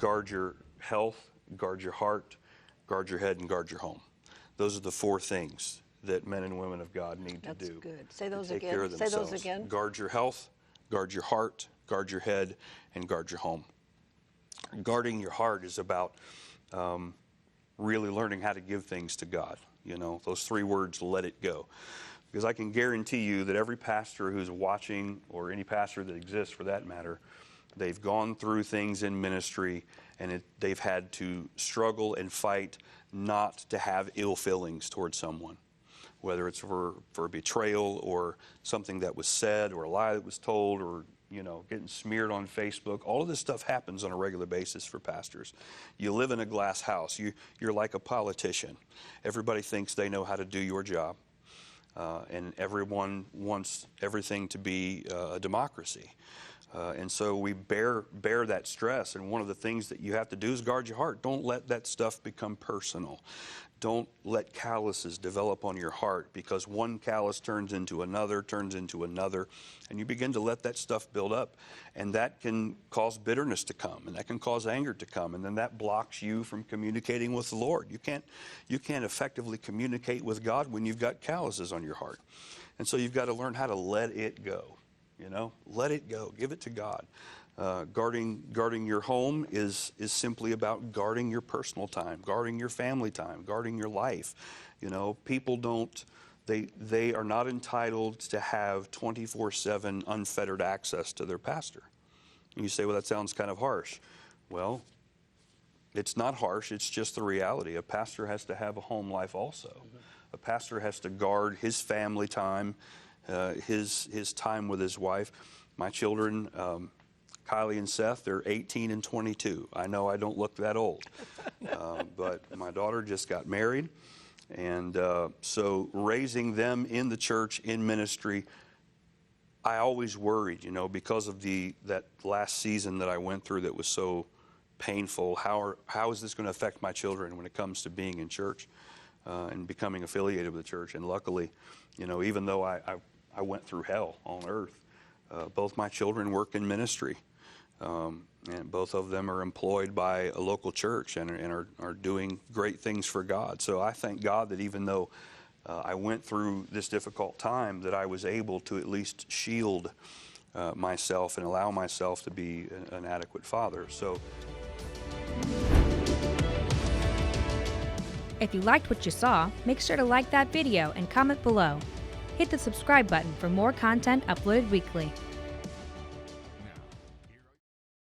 guard your health, guard your heart, guard your head, and guard your home. Those are the 4 things that men and women of God need to do. That's good. Say those to take again. care of Say those themselves. again. Guard your health, guard your heart, guard your head, and guard your home. Guarding your heart is about really learning how to give things to God. You know, those 3 words, let it go. Because I can guarantee you that every pastor who's watching, or any pastor that exists for that matter, they've gone through things in ministry, and they've had to struggle and fight not to have ill feelings towards someone, whether it's for betrayal or something that was said or a lie that was told, or getting smeared on Facebook. All of this stuff happens on a regular basis for pastors. You live in a glass house. You're like a politician. Everybody thinks they know how to do your job, and everyone wants everything to be a democracy. And so we bear that stress, and one of the things that you have to do is guard your heart. Don't let that stuff become personal. Don't let calluses develop on your heart, because one callus turns into another, and you begin to let that stuff build up, and that can cause bitterness to come, and that can cause anger to come, and then that blocks you from communicating with the Lord. You can't effectively communicate with God when you've got calluses on your heart. And so you've got to learn how to let it go. Let it go. Give it to God. Guarding your home is simply about guarding your personal time, guarding your family time, guarding your life. People they are not entitled to have 24/7 unfettered access to their pastor. And you say, well, that sounds kind of harsh. Well, it's not harsh. It's just the reality. A pastor has to have a home life also. Mm-hmm. A pastor has to guard his family time, his time with his wife. My children, Kylie and Seth, they're 18 and 22. I know I don't look that old, but my daughter just got married, and so raising them in the church, in ministry, I always worried, because of that last season that I went through that was so painful. How is this going to affect my children when it comes to being in church and becoming affiliated with the church? And luckily, even though I went through hell on earth, both my children work in ministry, and both of them are employed by a local church and are doing great things for God. So I thank God that even though I went through this difficult time, that I was able to at least shield myself and allow myself to be an adequate father. So. If you liked what you saw, make sure to like that video and comment below. Hit the subscribe button for more content uploaded weekly.